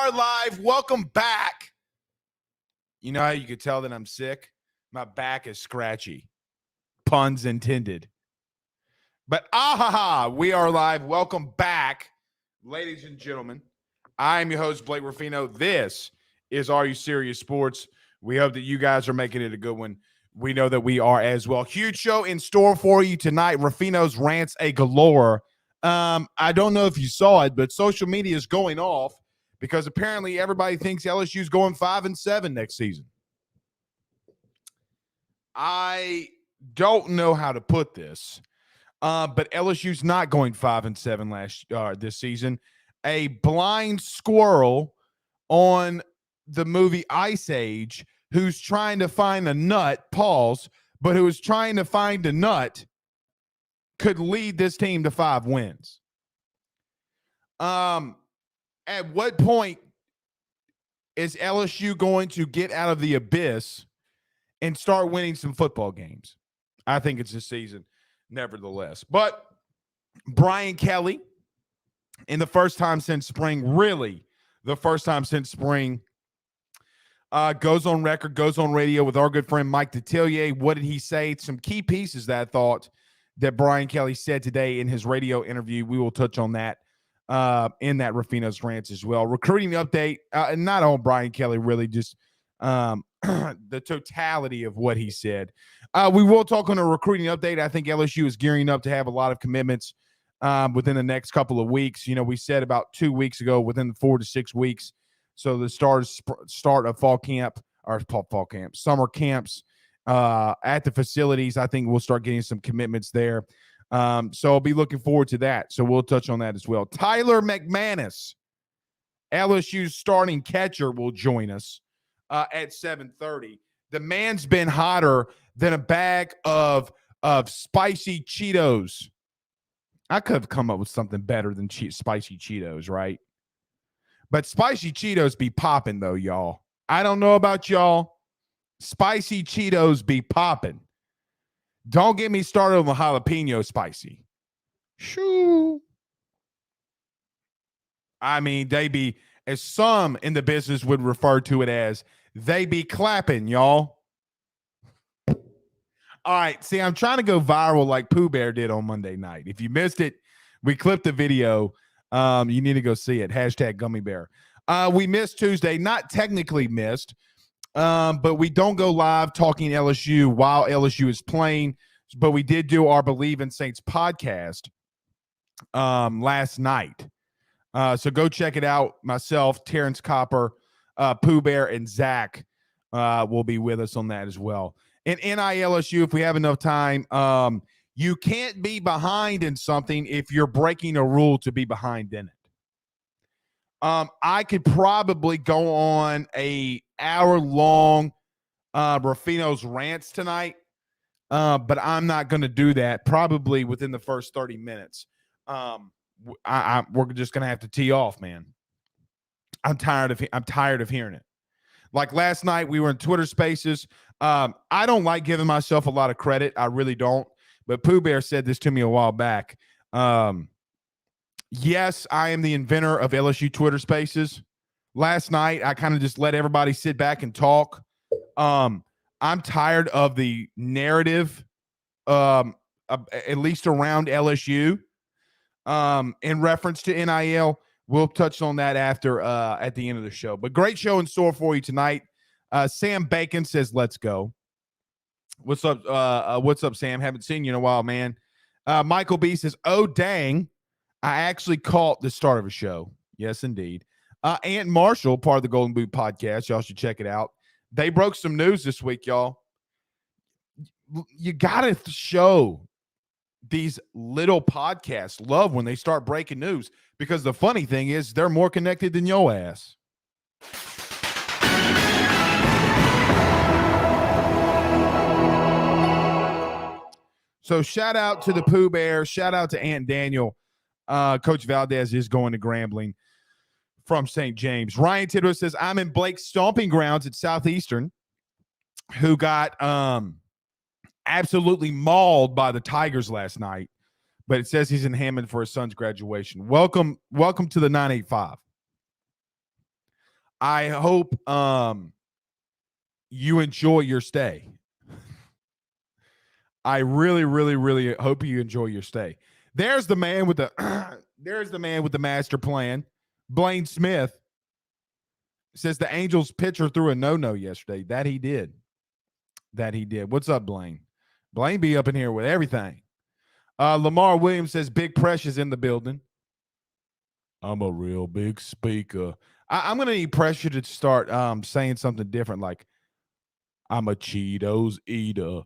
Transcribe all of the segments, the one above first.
are live. Welcome back. You know how you could tell that I'm sick? My back is scratchy. Puns intended. But we are live. Welcome back, ladies and gentlemen. I am your host, Blake Ruffino. This is Are You Serious Sports. We hope that you guys are making it a good one. We know that we are as well. Huge show in store for you tonight. Ruffino's rants a galore. I don't know if you saw it, but social media is going off because apparently everybody thinks LSU is going 5-7 next season. I don't know how to put this, but LSU's not going 5-7 this season. A blind squirrel on the movie Ice Age who's trying to find a nut, but who is trying to find a nut could lead this team to 5 wins. At what point is LSU going to get out of the abyss and start winning some football games? I think it's this season, nevertheless. But Brian Kelly, in the first time since spring, goes on record, goes on radio with our good friend Mike Detillier. What did he say? Some key pieces that I thought that Brian Kelly said today in his radio interview. We will touch on that in that Ruffino's rants as well. Recruiting update, not on Brian Kelly, really, just the totality of what he said. We will talk on a recruiting update. I think LSU is gearing up to have a lot of commitments within the next couple of weeks. You know, we said about 2 weeks ago, within 4 to 6 weeks. So the start of summer camps at the facilities, I think we'll start getting some commitments there. So I'll be looking forward to that. So we'll touch on that as well. Tyler McManis, LSU's starting catcher, will join us at 7:30. The man's been hotter than a bag of spicy Cheetos. I could have come up with something better than spicy Cheetos, right? But spicy Cheetos be popping, though, y'all. I don't know about y'all. Spicy Cheetos be popping. Don't get me started on the jalapeno spicy. Shoo. I mean, they be, as some in the business would refer to it as, they be clapping, y'all. All right. See, I'm trying to go viral like Pooh Bear did on Monday night. If you missed it, we clipped the video. You need to go see it. Hashtag Gummy Bear. We missed Tuesday. Not technically missed, but we don't go live talking LSU while LSU is playing. But we did do our Believe in Saints podcast last night. So go check it out. Myself, Terrence Copper, Pooh Bear, and Zach will be with us on that as well. And NILSU, if we have enough time, you can't be behind in something if you're breaking a rule to be behind in it. I could probably go on a hour-long Ruffino's rants tonight, but I'm not going to do that probably within the first 30 minutes. We're just going to have to tee off, man. I'm tired of hearing it. Like last night, we were in Twitter Spaces. I don't like giving myself a lot of credit. I really don't. But Pooh Bear said this to me a while back. Yes, I am the inventor of LSU Twitter Spaces. Last night, I kind of just let everybody sit back and talk. I'm tired of the narrative, at least around LSU, in reference to NIL. We'll touch on that after at the end of the show. But great show in store for you tonight. Sam Bacon says, let's go. What's up? What's up, Sam? Haven't seen you in a while, man. Michael B says, oh, dang. I actually caught the start of a show. Yes, indeed. Aunt Marshall, part of the Golden Boot podcast. Y'all should check it out. They broke some news this week, y'all. You got to show these little podcasts love when they start breaking news, because the funny thing is they're more connected than your ass. So shout out to the Pooh Bear. Shout out to Aunt Daniel. Coach Valdez is going to Grambling from St. James. Ryan Tidwell says, I'm in Blake's stomping grounds at Southeastern, who got absolutely mauled by the Tigers last night. But it says he's in Hammond for his son's graduation. Welcome to the 985. I hope you enjoy your stay. I really, really, really hope you enjoy your stay. There's the man with the there's the man with the master plan. Blaine Smith says the Angels pitcher threw a no-no yesterday. That he did. What's up, Blaine? Blaine be up in here with everything. Lamar Williams says Big Precious in the building. I'm a real big speaker. I'm going to need Pressure to start saying something different, like I'm a Cheetos eater.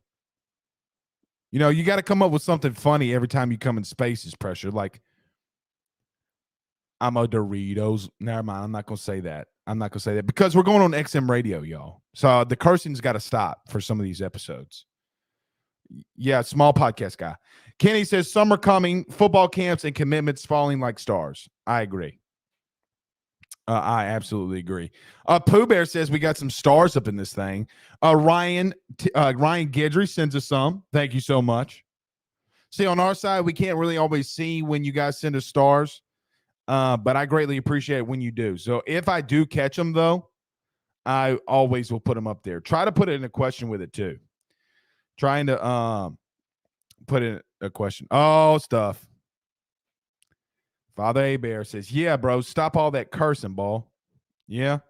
You know, you got to come up with something funny every time you come in Spaces, Pressure. Like, I'm a Doritos. Never mind. I'm not going to say that. Because we're going on XM radio, y'all. So the cursing's got to stop for some of these episodes. Yeah, small podcast guy. Kenny says summer coming, football camps and commitments falling like stars. I agree. I absolutely agree. Pooh Bear says we got some stars up in this thing. Ryan Guidry sends us some. Thank you so much. See, on our side, we can't really always see when you guys send us stars, but I greatly appreciate it when you do. So if I do catch them, though, I always will put them up there. Try to put it in a question with it, too. Trying to put in a question. Oh, stuff. Father A-Bear says, yeah, bro, stop all that cursing, ball. Yeah.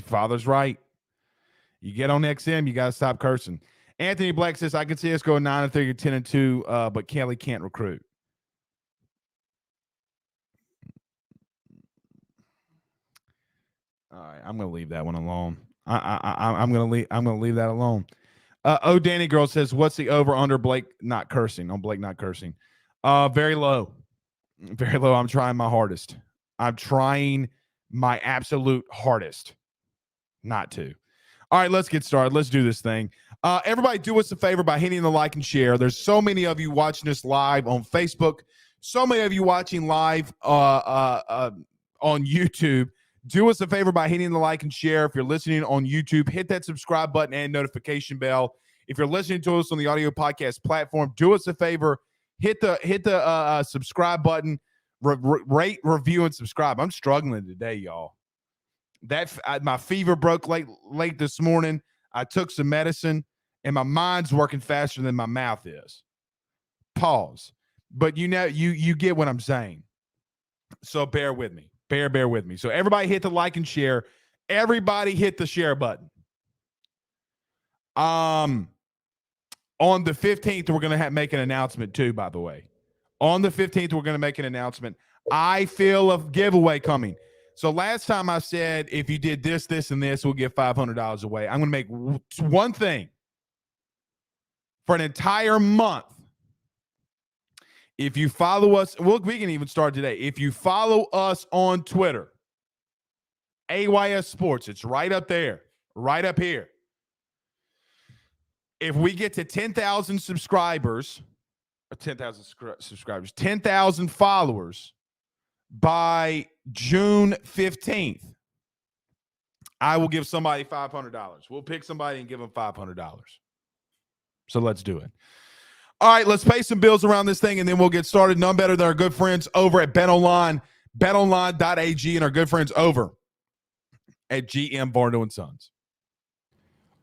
Father's right. You get on XM, you got to stop cursing. Anthony Black says, I can see us go 9-3 or 10-2, but Kelly can't recruit. All right, I'm going to leave that one alone. I'm going to leave that alone. Danny Girl says, what's the over-under Blake not cursing? On Blake not cursing. Very low. Very low. I'm trying my hardest. I'm trying my absolute hardest not to. All right, let's get started. Let's do this thing. Everybody do us a favor by hitting the like and share. There's so many of you watching us live on Facebook. So many of you watching live on YouTube. Do us a favor by hitting the like and share. If you're listening on YouTube, hit that subscribe button and notification bell. If you're listening to us on the audio podcast platform, do us a favor, hit the subscribe button, rate, review, and subscribe. I'm struggling today, y'all. My fever broke late this morning. I took some medicine, and my mind's working faster than my mouth is. Pause. But you get what I'm saying. So bear with me. Bear with me. So everybody hit the like and share. Everybody hit the share button. On the 15th, we're going to make an announcement too, by the way. On the 15th, we're going to make an announcement. I feel a giveaway coming. So last time I said, if you did this, this, and this, we'll give $500 away. I'm going to make one thing for an entire month. If you follow us, we can even start today. If you follow us on Twitter, AYS Sports, it's right up there, right up here. If we get to 10,000 subscribers, 10,000 followers by June 15th, I will give somebody $500. We'll pick somebody and give them $500. So let's do it. All right, let's pay some bills around this thing, and then we'll get started. None better than our good friends over at BetOnline, betonline.ag, and our good friends over at GM Varno & Sons.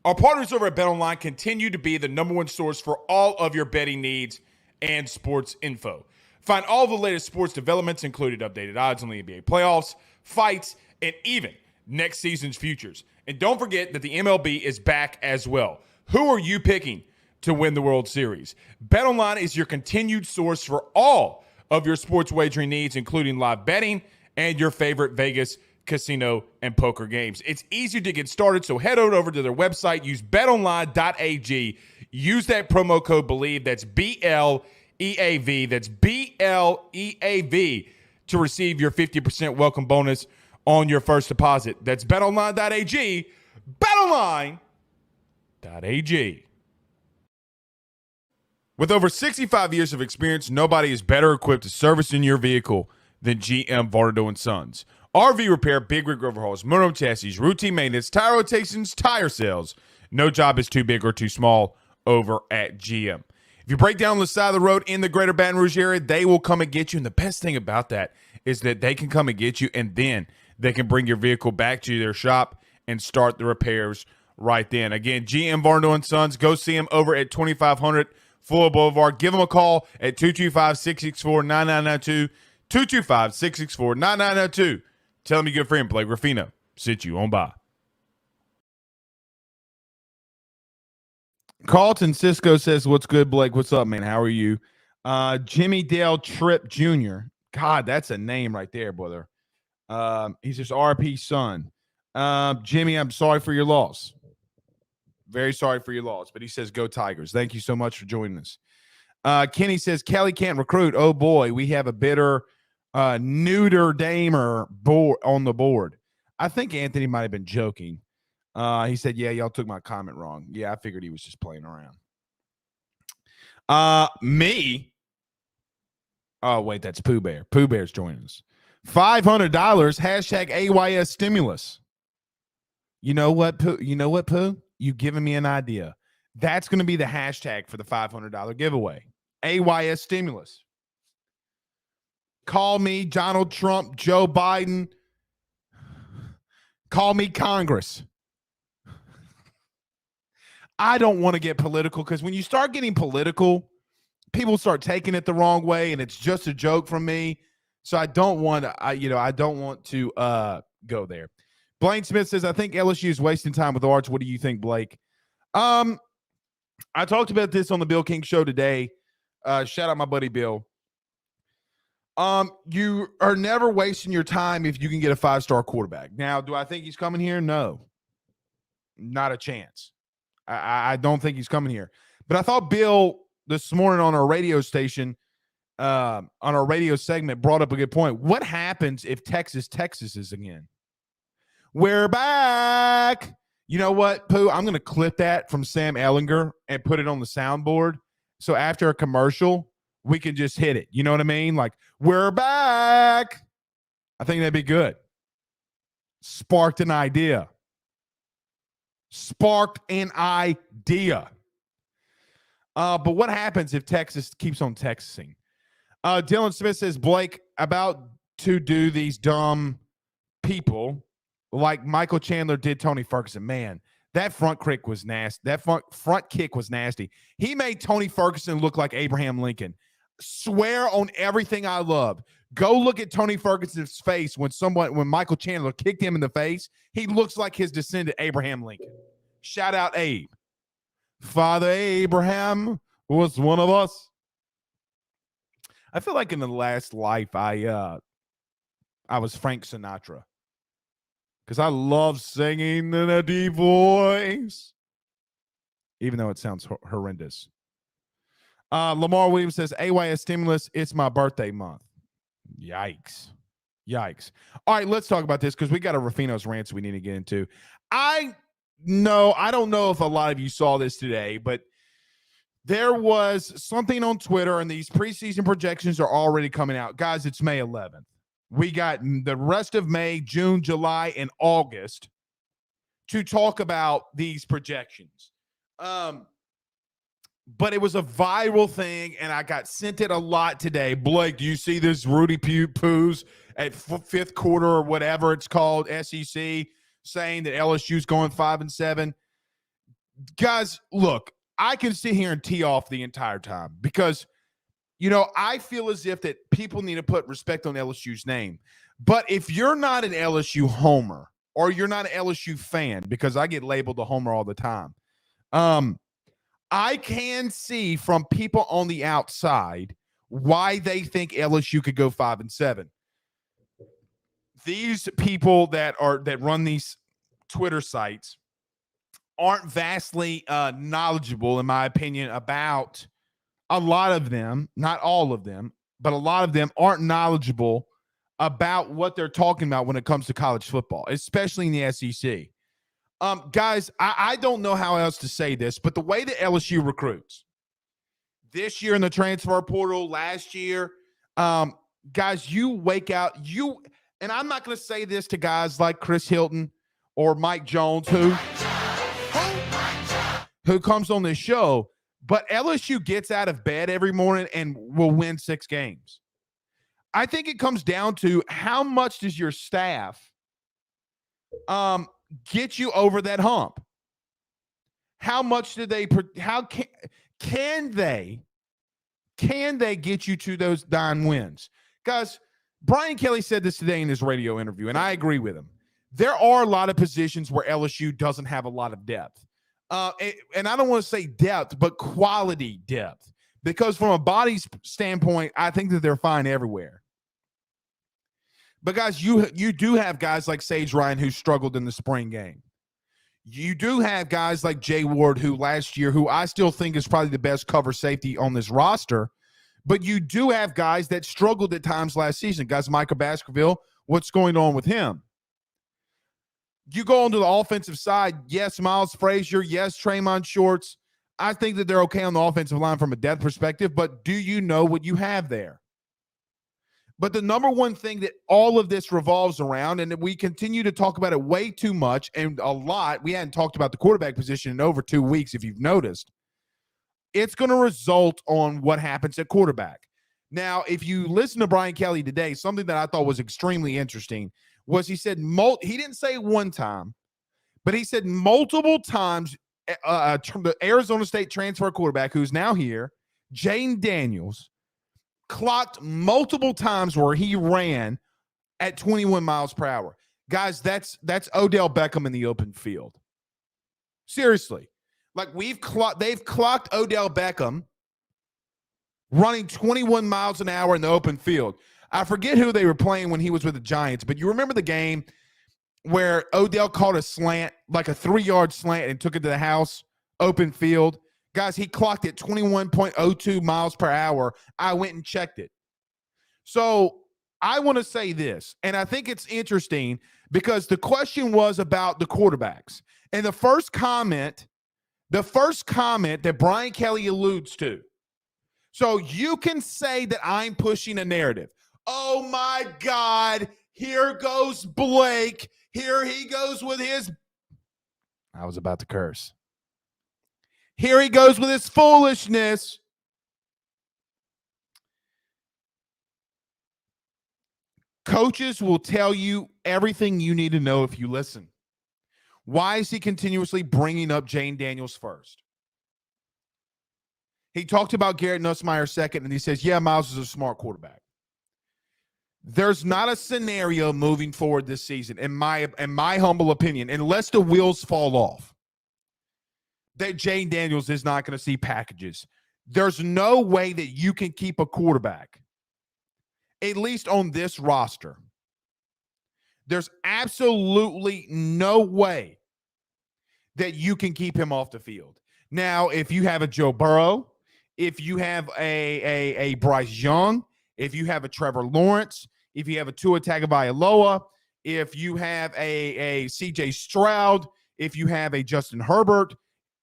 Our partners over at BetOnline continue to be the number one source for all of your betting needs and sports info. Find all the latest sports developments, including updated odds on the NBA playoffs, fights, and even next season's futures. And don't forget that the MLB is back as well. Who are you picking to win the World Series? BetOnline is your continued source for all of your sports wagering needs, including live betting and your favorite Vegas, casino, and poker games. It's easy to get started, so head on over to their website. Use betonline.ag. Use that promo code BELIEVE. That's BLEAV. That's BLEAV to receive your 50% welcome bonus on your first deposit. That's betonline.ag. Betonline.ag. With over 65 years of experience, nobody is better equipped to service in your vehicle than GM Varno & Sons. RV repair, big rig overhauls, motorhome chassis, routine maintenance, tire rotations, tire sales. No job is too big or too small over at GM. If If you break down on the side of the road in the greater Baton Rouge area, they will come and get you. And the best thing about that is that they can come and get you, and then they can bring your vehicle back to their shop and start the repairs right then. Again, GM Varno & Sons. Go see them over at 2500 Fuller Boulevard. Give them a call at 225-664-9992. 225-664-9992. Tell them your good friend Blake Ruffino sent you on by. Carlton Cisco says, what's good, Blake? What's up, man? How are you? Jimmy Dale Tripp Jr. God, that's a name right there, brother. He's just RP son. Jimmy, I'm sorry for your loss. Very sorry for your loss. But he says, go Tigers. Thank you so much for joining us. Kenny says, Kelly can't recruit. Oh, boy, we have a bitter Neuter Damer board on the board. I think Anthony might have been joking. He said, yeah, y'all took my comment wrong. Yeah, I figured he was just playing around. Me? Oh, wait, that's Pooh Bear. Pooh Bear's joining us. $500, hashtag AYS stimulus. You know what, Pooh? You've given me an idea. That's going to be the hashtag for the $500 giveaway. AYS stimulus. Call me Donald Trump, Joe Biden. Call me Congress. I don't want to get political because when you start getting political, people start taking it the wrong way, and it's just a joke from me. So I don't want to, I don't want to go there. Blaine Smith says, I think LSU is wasting time with Arch. What do you think, Blake? I talked about this on the Bill King show today. Shout out my buddy Bill. You are never wasting your time if you can get a 5-star quarterback. Now, do I think he's coming here? No, not a chance. I don't think he's coming here. But I thought Bill this morning on our radio station, on our radio segment, brought up a good point. What happens if Texas is again? We're back. You know what, Pooh? I'm going to clip that from Sam Ellinger and put it on the soundboard. So after a commercial, we can just hit it. You know what I mean? Like, we're back. I think that'd be good. Sparked an idea. But what happens if Texas keeps on Texasing? Dylan Smith says, Blake, about to do these dumb people like Michael Chandler did Tony Ferguson. Man, that front kick was nasty. Front kick was nasty. He made Tony Ferguson look like Abraham Lincoln. Swear on everything I love. Go look at Tony Ferguson's face when Michael Chandler kicked him in the face. He looks like his descendant, Abraham Lincoln. Shout out Abe. Father Abraham was one of us. I feel like in the last life, I was Frank Sinatra. Because I love singing in a deep voice. Even though it sounds horrendous. Lamar Williams says, AYS stimulus, it's my birthday month. Yikes. All right, let's talk about this because we got a Ruffino's rants we need to get into. I don't know if a lot of you saw this today, but there was something on Twitter, and these preseason projections are already coming out. Guys, it's May 11th. We got the rest of May, June, July, and August to talk about these projections. But it was a viral thing, and I got sent it a lot today. Blake, do you see this Rudy Poos at fifth quarter or whatever it's called, SEC, saying that LSU's going 5-7? Guys, look, I can sit here and tee off the entire time because – I feel as if that people need to put respect on LSU's name. But if you're not an LSU homer or you're not an LSU fan, because I get labeled a homer all the time, I can see from people on the outside why they think LSU could go 5-7. These people that run these Twitter sites aren't vastly knowledgeable, in my opinion, about a lot of them, not all of them, but a lot of them aren't knowledgeable about what they're talking about when it comes to college football, especially in the SEC. Guys, I don't know how else to say this, but the way that LSU recruits this year in the transfer portal, last year, guys, you wake out, and I'm not going to say this to guys like Chris Hilton or Mike Jones, who comes on this show, but LSU gets out of bed every morning and will win 6 games. I think it comes down to how much does your staff get you over that hump? How much do they how can they get you to those 9 wins? Guys, Brian Kelly said this today in his radio interview, and I agree with him. There are a lot of positions where LSU doesn't have a lot of depth. And I don't want to say depth, but quality depth. Because from a body standpoint, I think that they're fine everywhere. But guys, you do have guys like Sage Ryan who struggled in the spring game. You do have guys like Jay Ward who last year, who I still think is probably the best cover safety on this roster. But you do have guys that struggled at times last season. Guys, Micah Baskerville, what's going on with him? You go onto the offensive side, yes, Miles Frazier, yes, Tremont Shorts. I think that they're okay on the offensive line from a depth perspective, but do you know what you have there? But the number one thing that all of this revolves around, and we continue to talk about it way too much and a lot, we hadn't talked about the quarterback position in over 2 weeks, if you've noticed. It's going to result on what happens at quarterback. Now, if you listen to Brian Kelly today, something that I thought was extremely interesting was he said, he didn't say one time, but he said multiple times, the Arizona State transfer quarterback who's now here, Jane Daniels, clocked multiple times where he ran at 21 miles per hour. Guys, that's Odell Beckham in the open field. Seriously. Like they've clocked Odell Beckham running 21 miles an hour in the open field. I forget who they were playing when he was with the Giants, but you remember the game where Odell caught a slant, like a 3-yard slant, and took it to the house, open field. Guys, he clocked it 21.02 miles per hour. I went and checked it. So I want to say this, and I think it's interesting because the question was about the quarterbacks. And the first comment that Brian Kelly alludes to. So you can say that I'm pushing a narrative. Oh, my God, here goes Blake. Here he goes with his – I was about to curse. Here he goes with his foolishness. Coaches will tell you everything you need to know if you listen. Why is he continuously bringing up Jane Daniels first? He talked about Garrett Nussmeier second, and he says, yeah, Miles is a smart quarterback. There's not a scenario moving forward this season, in my humble opinion, unless the wheels fall off, that Jane Daniels is not going to see packages. There's no way that you can keep a quarterback, at least on this roster. There's absolutely no way that you can keep him off the field. Now, if you have a Joe Burrow, if you have a Bryce Young, if you have a Trevor Lawrence, if you have a Tua Tagovailoa, if you have a CJ Stroud, if you have a Justin Herbert,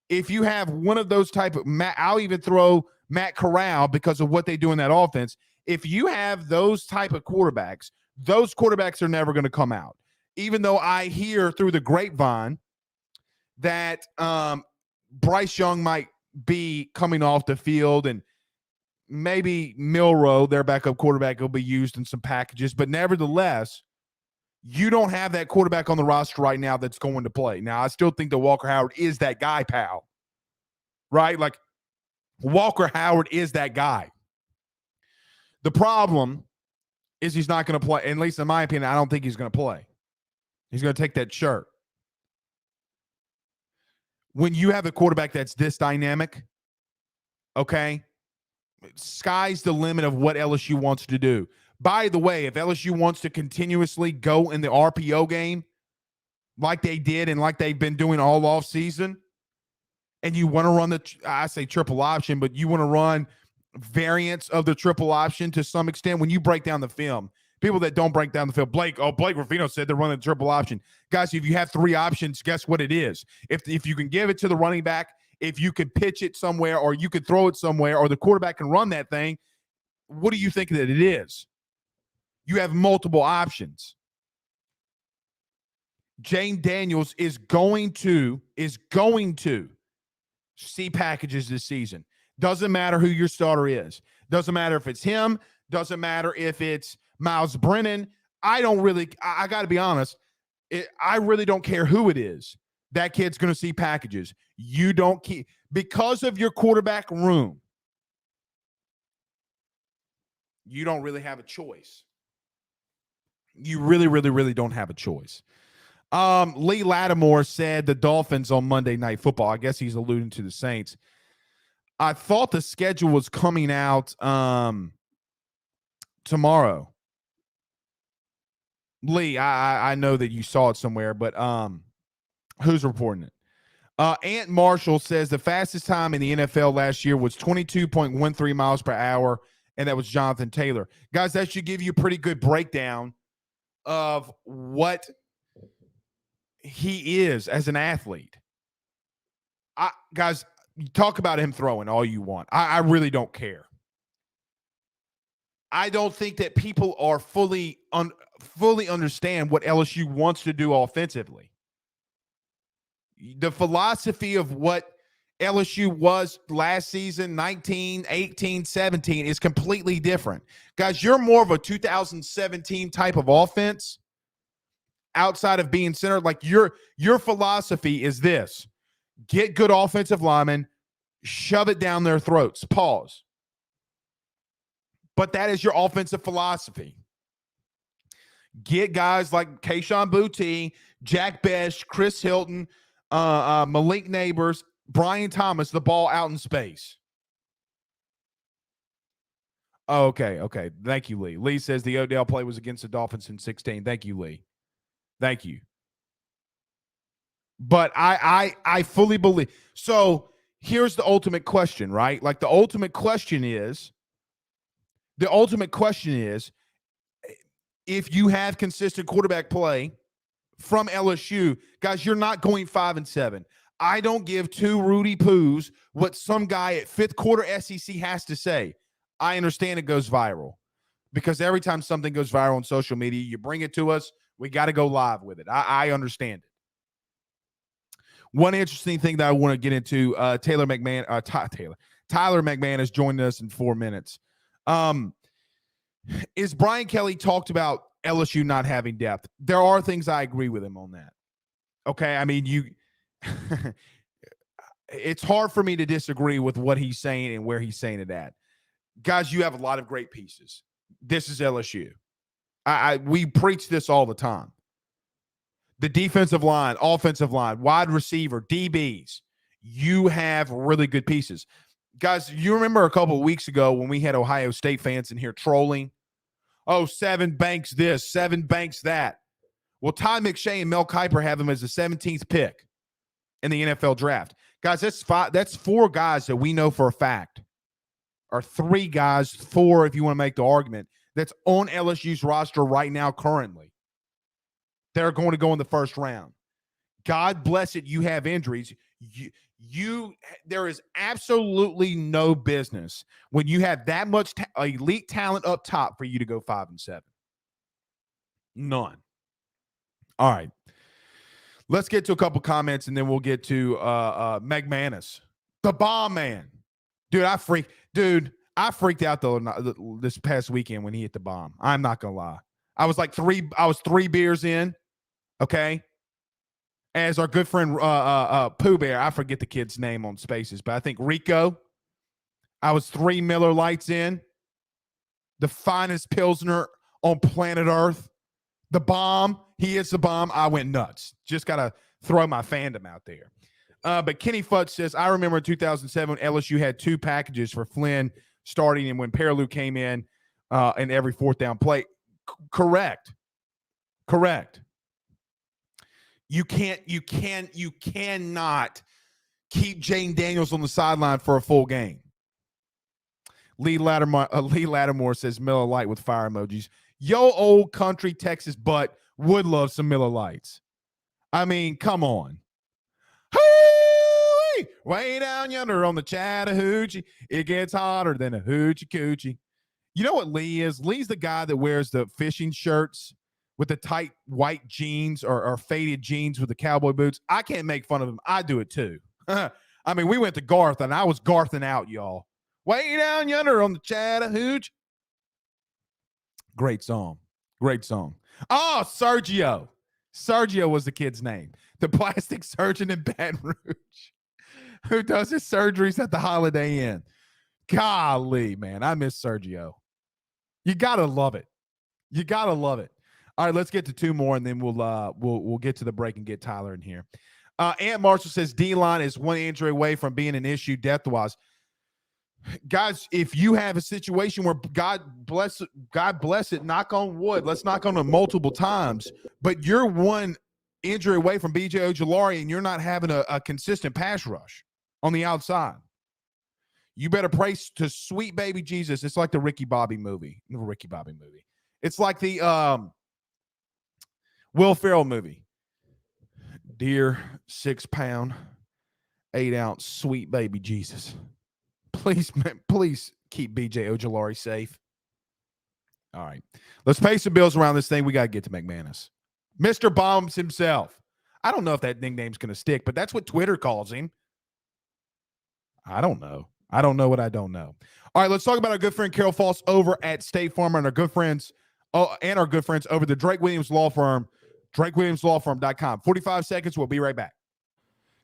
if you have one of those type of I'll even throw Matt Corral because of what they do in that offense. If you have those type of quarterbacks, those quarterbacks are never going to come out. Even though I hear through the grapevine that Bryce Young might be coming off the field and maybe Milroe, their backup quarterback, will be used in some packages. But nevertheless, you don't have that quarterback on the roster right now that's going to play. Now, I still think that Walker Howard is that guy, pal. Right? Like, Walker Howard is that guy. The problem is he's not going to play. At least in my opinion, I don't think he's going to play. He's going to take that shirt. When you have a quarterback that's this dynamic, okay, sky's the limit of what LSU wants to do. By the way, if LSU wants to continuously go in the RPO game like they did and like they've been doing all off season, and you want to run I say triple option, but you want to run variants of the triple option to some extent, when you break down the film, people that don't break down the film, Blake Ruffino said they're running the triple option. Guys, if you have 3 options, guess what it is? If you can give it to the running back, if you could pitch it somewhere, or you could throw it somewhere, or the quarterback can run that thing, what do you think that it is? You have multiple options. Jane Daniels is going to see packages this season. Doesn't matter who your starter is. Doesn't matter if it's him. Doesn't matter if it's Miles Brennan. I got to be honest. I really don't care who it is. That kid's going to see packages. You don't keep because of your quarterback room. You don't really have a choice. You really, really, really don't have a choice. Lee Lattimore said the Dolphins on Monday Night Football. I guess he's alluding to the Saints. I thought the schedule was coming out tomorrow. Lee, I know that you saw it somewhere, but who's reporting it? Ant Marshall says the fastest time in the NFL last year was 22.13 miles per hour, and that was Jonathan Taylor. Guys, that should give you a pretty good breakdown of what he is as an athlete. Guys, you talk about him throwing all you want. I really don't care. I don't think that people are fully understand what LSU wants to do offensively. The philosophy of what LSU was last season, 19, 18, 17, is completely different. Guys, you're more of a 2017 type of offense outside of being centered. Like your philosophy is this: get good offensive linemen, shove it down their throats, pause. But that is your offensive philosophy. Get guys like Kayshon Boutte, Jack Bech, Chris Hilton, Malik Neighbors, Brian Thomas, the ball out in space. Oh, okay. Thank you, Lee. Lee says the Odell play was against the Dolphins in 16. Thank you, Lee. Thank you. But I fully believe. So here's the ultimate question, right? Like the ultimate question is, if you have consistent quarterback play from LSU, guys, you're not going 5-7. I don't give two Rudy Poos what some guy at fifth quarter SEC has to say. I understand it goes viral because every time something goes viral on social media, you bring it to us, we got to go live with it. I understand it. One interesting thing that I want to get into, Tyler McManis joined us in 4 minutes. Is Brian Kelly talked about LSU not having depth? There are things I agree with him on that. Okay, I mean, it's hard for me to disagree with what he's saying and where he's saying it at. Guys, you have a lot of great pieces. This is LSU. We preach this all the time. The defensive line, offensive line, wide receiver, DBs, you have really good pieces. Guys, you remember a couple of weeks ago when we had Ohio State fans in here trolling? Oh, 7 banks this, 7 banks that. Well, Ty McShay and Mel Kiper have him as the 17th pick in the NFL draft. Guys, that's 4 guys that we know for a fact, or 3 guys, 4 if you want to make the argument, that's on LSU's roster right now currently. They're going to go in the first round. God bless it, you have injuries. There is absolutely no business when you have that much elite talent up top for you to go 5-7. None. All right. Let's get to a couple comments and then we'll get to McManus, the bomb man. Dude, I freaked out this past weekend when he hit the bomb. I'm not gonna lie. I was 3 beers in. Okay. As our good friend Pooh Bear, I forget the kid's name on Spaces, but I think Rico. I was 3 Miller Lights in. The finest Pilsner on planet Earth. The bomb. He is the bomb. I went nuts. Just got to throw my fandom out there. But Kenny Futz says, I remember in 2007, LSU had 2 packages for Flynn starting, and when Perilou came in every 4th down play. Correct. You cannot keep Jane Daniels on the sideline for a full game. Lee Lattimore says Miller Lite with fire emojis. Yo, old country Texas butt would love some Miller Lights. I mean, come on. Hey, way down yonder on the Chattahoochee, it gets hotter than a hoochie coochie. You know what Lee is? Lee's the guy that wears the fishing shirts with the tight white jeans or faded jeans with the cowboy boots. I can't make fun of him. I do it too. I mean, we went to Garth, and I was Garthing out, y'all. Way down yonder on the Chattahoochee. Great song. Great song. Oh, Sergio. Sergio was the kid's name. The plastic surgeon in Baton Rouge who does his surgeries at the Holiday Inn. Golly, man. I miss Sergio. You got to love it. You got to love it. All right, let's get to two more, and then we'll get to the break and get Tyler in here. Aunt Marshall says D-line is one injury away from being an issue depth-wise. Guys, if you have a situation where God bless it, knock on wood, let's knock on it multiple times, but you're one injury away from B.J. Ojulari and you're not having a consistent pass rush on the outside, you better pray to sweet baby Jesus. It's like the Ricky Bobby movie. It's like the Will Ferrell movie. Dear 6-pound, 8-ounce sweet baby Jesus. Please keep B.J. Ojulari safe. All right. Let's pay some bills around this thing. We got to get to McManus. Mr. Bombs himself. I don't know if that nickname's going to stick, but that's what Twitter calls him. I don't know. I don't know what I don't know. All right, let's talk about our good friend Carol Foss over at State Farm and our good friends over the Drake Williams Law Firm, drakewilliamslawfirm.com. 45 seconds. We'll be right back.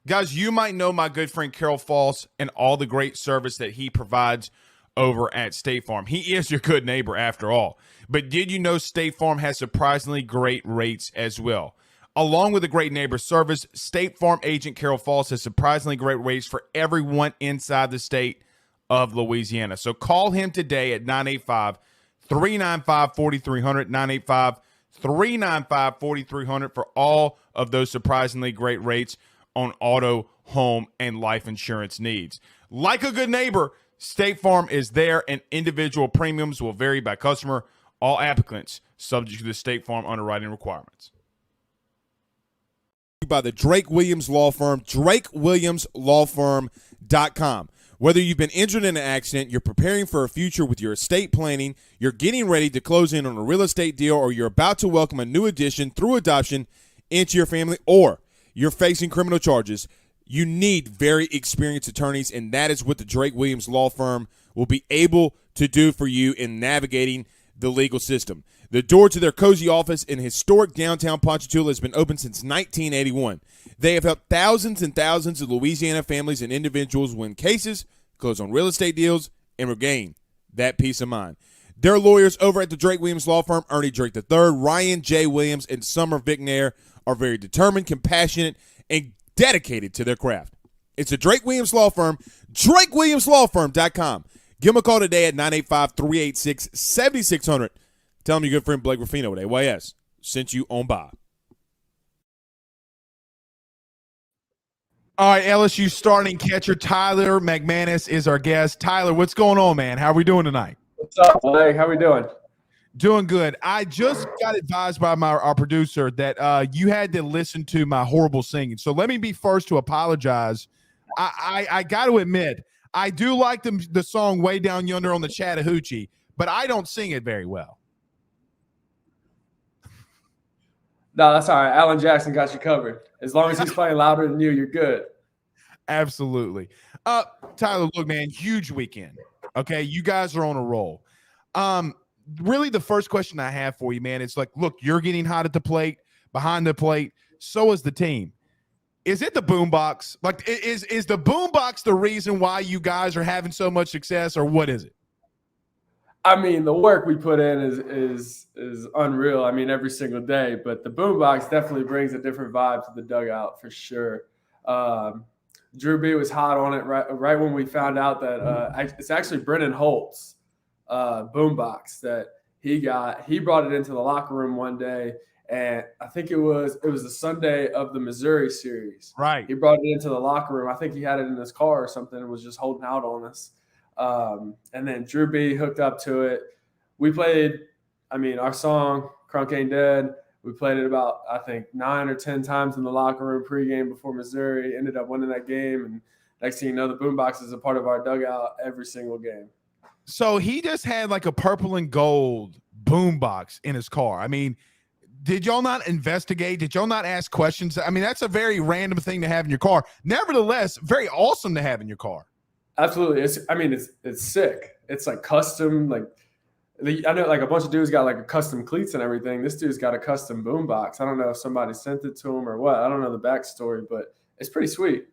Guys, you might know my good friend Carol Foss and all the great service that he provides over at State Farm. He is your good neighbor after all. But did you know State Farm has surprisingly great rates as well? Along with the great neighbor service, State Farm agent Carol Foss has surprisingly great rates for everyone inside the state of Louisiana. So call him today at 985-395-4300, 985-395-4300 for all of those surprisingly great rates on auto, home, and life insurance needs. Like a good neighbor, State Farm is there, and individual premiums will vary by customer. All applicants subject to the State Farm underwriting requirements. By the Drake Williams Law Firm, drakewilliamslawfirm.com. Whether you've been injured in an accident, you're preparing for a future with your estate planning, you're getting ready to close in on a real estate deal, or you're about to welcome a new addition through adoption into your family, or you're facing criminal charges, you need very experienced attorneys, and that is what the Drake Williams Law Firm will be able to do for you in navigating the legal system. The door to their cozy office in historic downtown Ponchatoula has been open since 1981. They have helped thousands and thousands of Louisiana families and individuals win cases, close on real estate deals, and regain that peace of mind. Their lawyers over at the Drake Williams Law Firm, Ernie Drake III, Ryan J. Williams, and Summer Vignair, are very determined, compassionate, and dedicated to their craft. It's the Drake Williams Law Firm, drakewilliamslawfirm.com. Give them a call today at 985-386-7600. Tell them your good friend Blake Ruffino at AYS sent you on by. All right, LSU starting catcher Tyler McManis is our guest. Tyler, what's going on, man? How are we doing tonight? What's up, Blake? How we doing? Doing good. I just got advised by our producer that you had to listen to my horrible singing. So let me be first to apologize. I got to admit, I do like the song Way Down Yonder on the Chattahoochee, but I don't sing it very well. No, that's all right. Alan Jackson got you covered. As long as he's playing louder than you, you're good. Absolutely. Tyler, look, man, huge weekend. Okay, you guys are on a roll. Really, the first question I have for you, man, it's like, look, you're getting hot at the plate, behind the plate. So is the team. Is it the boombox? Like, is the boombox the reason why you guys are having so much success, or what is it? I mean, the work we put in is unreal. I mean, every single day. But the boombox definitely brings a different vibe to the dugout for sure. Drew B was hot on it right when we found out that it's actually Brennan Holt's boombox that he got. He brought it into the locker room one day, and I think it was the Sunday of the Missouri series. Right. He brought it into the locker room. I think he had it in his car or something and was just holding out on us. And then Drew B hooked up to it. We played, our song, Crunk Ain't Dead. We played it about, I think, 9 or 10 times in the locker room pregame before Missouri. Ended up winning that game. And next thing you know, the boombox is a part of our dugout every single game. So he just had like a purple and gold boombox in his car. I mean, Did y'all not investigate? Did y'all not ask questions? I mean, that's a very random thing to have in your car. Nevertheless, very awesome to have in your car. Absolutely. It's sick. It's like custom, like I know like a bunch of dudes got like a custom cleats and everything. This dude's got a custom boombox. I don't know if somebody sent it to him or what. I don't know the backstory, but it's pretty sweet.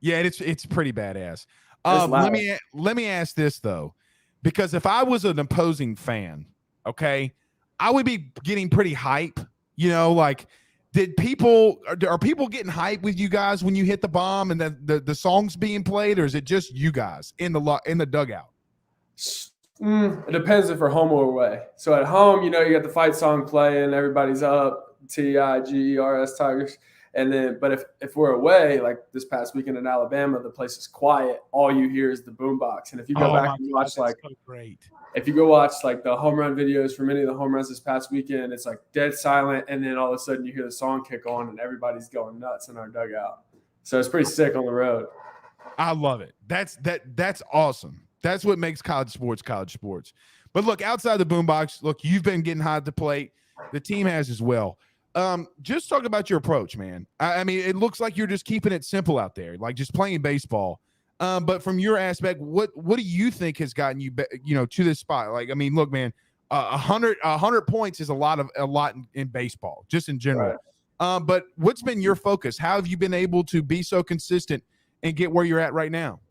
Yeah, it's pretty badass. It's loud. Let me ask this though, because if I was an opposing fan, okay, I would be getting pretty hype. You know, like are people getting hype with you guys when you hit the bomb and the songs being played, or is it just you guys in the dugout? It depends if we're home or away. So at home, you know, you got the fight song playing, everybody's up, TIGERS Tigers. And then, but if we're away, like this past weekend in Alabama, the place is quiet. All you hear is the boombox. And if you go back and watch, like, so great. If you go watch like the home run videos from any of the home runs this past weekend, it's like dead silent, and then all of a sudden you hear the song kick on, and everybody's going nuts in our dugout. So it's pretty sick on the road. I love it. That's awesome. That's what makes college sports. But look, outside the boombox, look, you've been getting hot at the plate. The team has as well. Just talk about your approach, man. I mean, it looks like you're just keeping it simple out there, like just playing baseball. But from your aspect, what do you think has gotten you, to this spot? Like, I mean, look, man, 100 points is a lot in baseball, just in general. Right. But what's been your focus? How have you been able to be so consistent and get where you're at right now?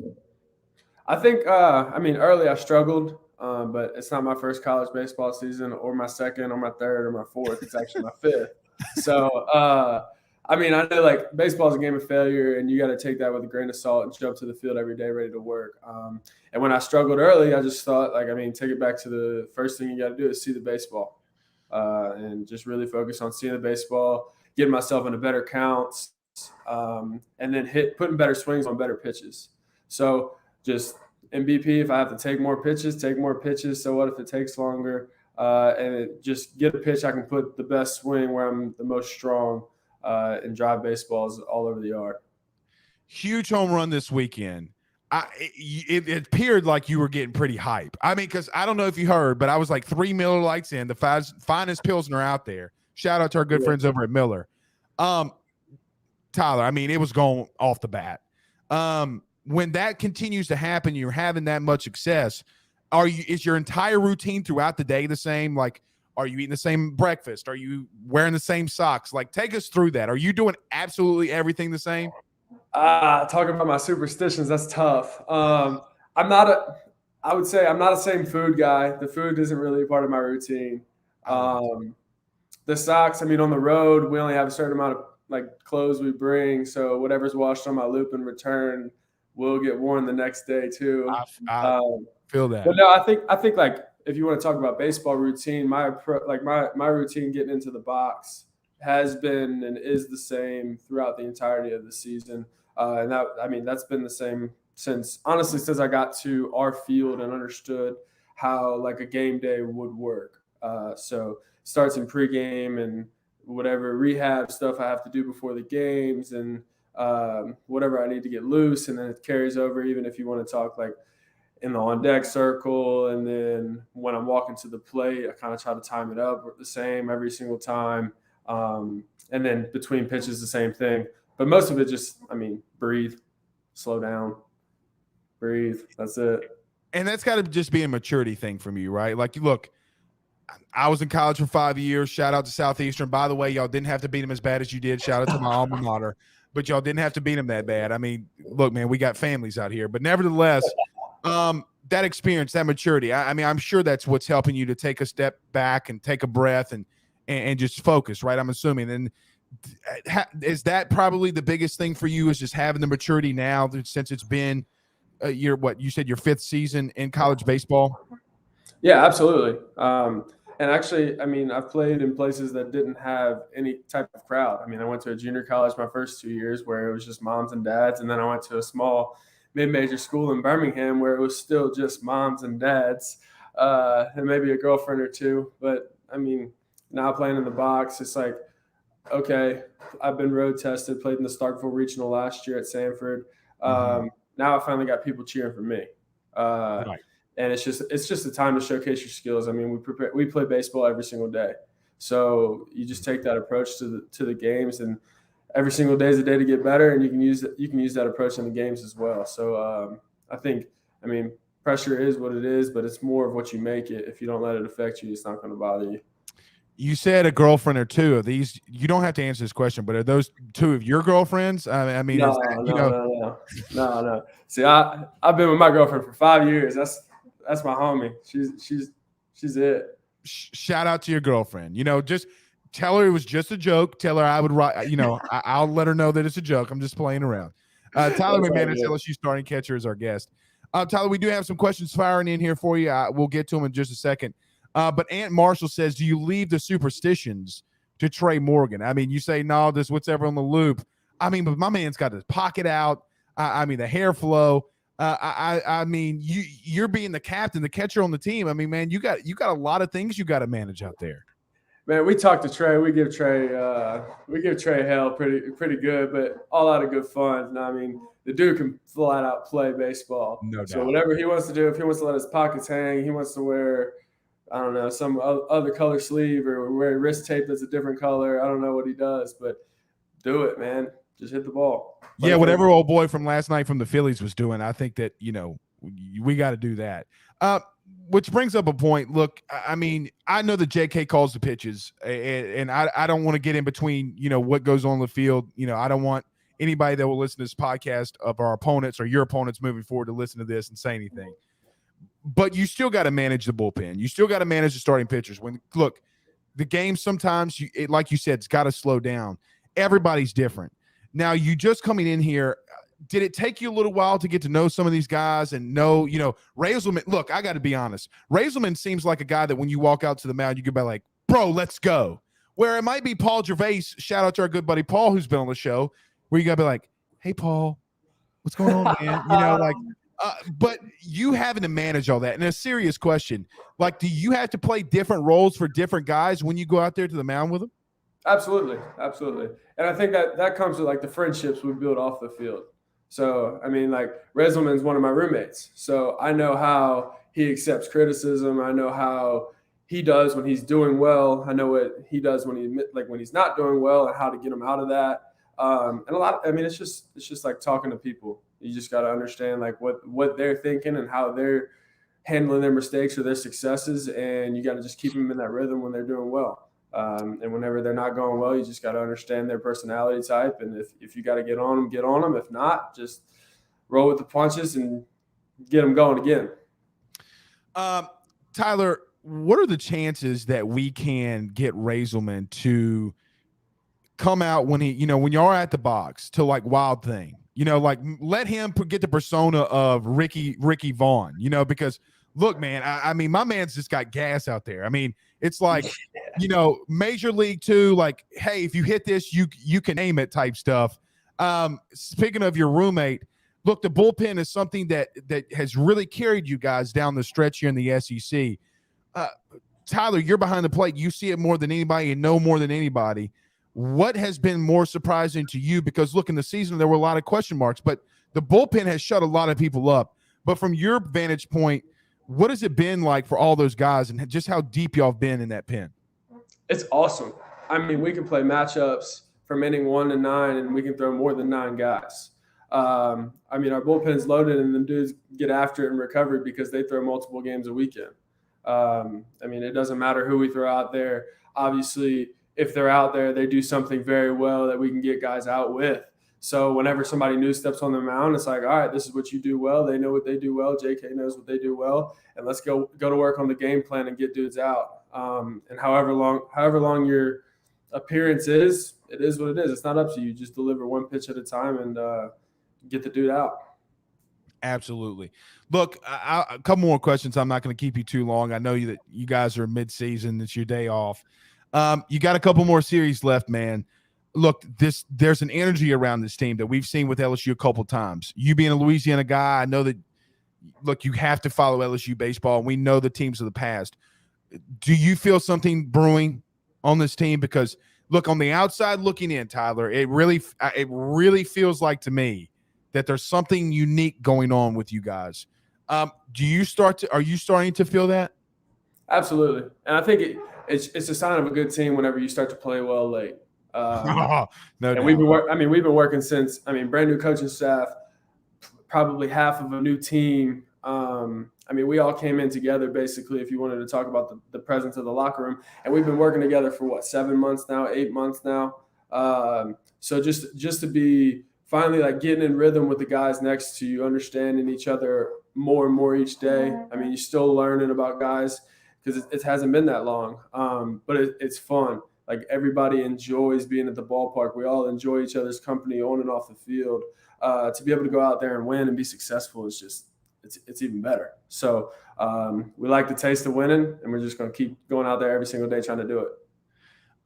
I think, early I struggled, but it's not my first college baseball season or my second or my third or my fourth. It's actually my fifth. So, I know like baseball is a game of failure, and you got to take that with a grain of salt and jump to the field every day ready to work. And when I struggled early, I just thought, take it back to the first thing you got to do is see the baseball, and just really focus on seeing the baseball, getting myself into better counts, and then putting better swings on better pitches. So just MVP, if I have to take more pitches. So what if it takes longer? And just get a pitch I can put the best swing where I'm the most strong, and drive baseballs all over the yard. Huge home run this weekend. It appeared like you were getting pretty hype. I mean, because I don't know if you heard, but I was like 3 Miller Lights in, the finest Pilsner out there. Shout out to our good friends over at Miller. Tyler, I mean, it was going off the bat. When that continues to happen, you're having that much success. Is your entire routine throughout the day the same? Like, are you eating the same breakfast? Are you wearing the same socks? Like, take us through that. Are you doing absolutely everything the same? Talking about my superstitions, that's tough. I would say I'm not a same food guy. The food isn't really a part of my routine. The socks, on the road, we only have a certain amount of clothes we bring. So whatever's washed on my loop and return will get worn the next day too. I feel that. But no, I think if you want to talk about baseball routine, my routine getting into the box has been and is the same throughout the entirety of the season. And that's been the same since I got to our field and understood how a game day would work. So starts in pregame and whatever rehab stuff I have to do before the games and whatever I need to get loose, and then it carries over even if you want to talk in the on deck circle, and then when I'm walking to the plate, I kind of try to time it up the same every single time, and then between pitches the same thing. But most of it just, breathe, slow down, breathe. That's it. And that's got to just be a maturity thing from you, right? Like, look, I was in college for 5 years. Shout out to Southeastern. By the way, y'all didn't have to beat them as bad as you did. Shout out to my alma mater. But y'all didn't have to beat them that bad. I mean, look, man, we got families out here. But nevertheless, that experience, that maturity, I'm sure that's what's helping you to take a step back and take a breath and just focus, right? I'm assuming. And is that probably the biggest thing for you, is just having the maturity now since it's been you said your 5th season in college baseball? Yeah, absolutely. And actually, I've played in places that didn't have any type of crowd. I went to a junior college my first 2 years where it was just moms and dads. And then I went to a small mid-major school in Birmingham where it was still just moms and dads, and maybe a girlfriend or two. But now playing in the box, it's like, okay, I've been road tested, played in the Starkville Regional last year at Sanford. Now I finally got people cheering for me. Right. And it's just a time to showcase your skills. We play baseball every single day. So you just take that approach to the games, and every single day is a day to get better, and you can use that approach in the games as well. So I think, pressure is what it is, but it's more of what you make it. If you don't let it affect you, it's not going to bother you. You said a girlfriend or two of these. You don't have to answer this question, but are those two of your girlfriends? No. See, I've been with my girlfriend for 5 years. That's my homie. She's it. Shout out to your girlfriend. Just tell her it was just a joke. Tell her I would write. I'll let her know that it's a joke. I'm just playing around. Tyler McManus, LSU starting catcher, is our guest. Tyler, we do have some questions firing in here for you. We'll get to them in just a second. But Aunt Marshall says, do you leave the superstitions to Trey Morgan? You say, no, this what's ever on the loop. But my man's got his pocket out. The hair flow. You're being the captain, the catcher on the team. Man, you got a lot of things you got to manage out there. Man, we talk to Trey. We give Trey hell pretty good, but all out of good fun. The dude can flat out play baseball. No doubt. So whatever he wants to do, if he wants to let his pockets hang, he wants to wear, I don't know, some other color sleeve or wear wrist tape that's a different color. I don't know what he does, but do it, man. Just hit the ball. Yeah, whatever old boy from last night from the Phillies was doing, I think that, we got to do that. Which brings up a point. Look, I know that JK calls the pitches, and I don't want to get in between, what goes on in the field. I don't want anybody that will listen to this podcast of our opponents or your opponents moving forward to listen to this and say anything. But you still got to manage the bullpen. You still got to manage the starting pitchers. The game sometimes, like you said, it's got to slow down. Everybody's different. Now, you just coming in here, did it take you a little while to get to know some of these guys and know, Raiselman? Look, I got to be honest. Raiselman seems like a guy that when you walk out to the mound, you could be like, bro, let's go. Where it might be Paul Gervais, shout out to our good buddy Paul, who's been on the show, where you got to be like, hey, Paul, what's going on, man? But you having to manage all that. And a serious question, do you have to play different roles for different guys when you go out there to the mound with them? Absolutely. And I think that comes with the friendships we build off the field. So, Raiselman's one of my roommates. So I know how he accepts criticism. I know how he does when he's doing well. I know what he does when he's not doing well and how to get him out of that. And a lot, it's just like talking to people. You just got to understand what they're thinking and how they're handling their mistakes or their successes. And you got to just keep them in that rhythm when they're doing well. And whenever they're not going well, you just got to understand their personality type. And if you got to get on them, get on them. If not, just roll with the punches and get them going again. Tyler, what are the chances that we can get Raiselman to come out when when y'all are at the box to Wild Thing, let him get the persona of Ricky Vaughn, because look, man, my man's just got gas out there. It's Major League 2, hey, if you hit this, you can aim it type stuff. Speaking of your roommate, look, the bullpen is something that has really carried you guys down the stretch here in the SEC. Tyler, you're behind the plate. You see it more than anybody and know more than anybody. What has been more surprising to you? Because look, in the season, there were a lot of question marks, but the bullpen has shut a lot of people up. But from your vantage point, what has it been like for all those guys and just how deep y'all have been in that pen? It's awesome. We can play matchups from inning 1 to 9, and we can throw more than 9 guys. Our bullpen's loaded, and the dudes get after it in recovery because they throw multiple games a weekend. It doesn't matter who we throw out there. Obviously, if they're out there, they do something very well that we can get guys out with. So whenever somebody new steps on the mound, it's like, all right, this is what you do well. They know what they do well. JK knows what they do well. And let's go to work on the game plan and get dudes out. And however long your appearance is, it is what it is. It's not up to you. Just deliver one pitch at a time and get the dude out. Absolutely. Look, a couple more questions. I'm not going to keep you too long. I know that you guys are mid-season. It's your day off. You got a couple more series left, man. Look, there's an energy around this team that we've seen with LSU a couple times. You being a Louisiana guy, I know that, look, you have to follow LSU baseball. We know the teams of the past. Do you feel something brewing on this team? Because, look, on the outside looking in, Tyler, it really feels like to me that there's something unique going on with you guys. Are you starting to feel that? Absolutely. And I think it's a sign of a good team whenever you start to play well late. No And doubt. we've been working since, brand new coaching staff, probably half of a new team. We all came in together, basically, if you wanted to talk about the presence of the locker room. And we've been working together for 7 months now, 8 months now. So just to be finally like getting in rhythm with the guys next to you, understanding each other more and more each day. You're still learning about guys because it hasn't been that long. But it's fun. Like, everybody enjoys being at the ballpark. We all enjoy each other's company on and off the field. To be able to go out there and win and be successful is just, it's even better. So we like the taste of winning, and we're just going to keep going out there every single day trying to do it.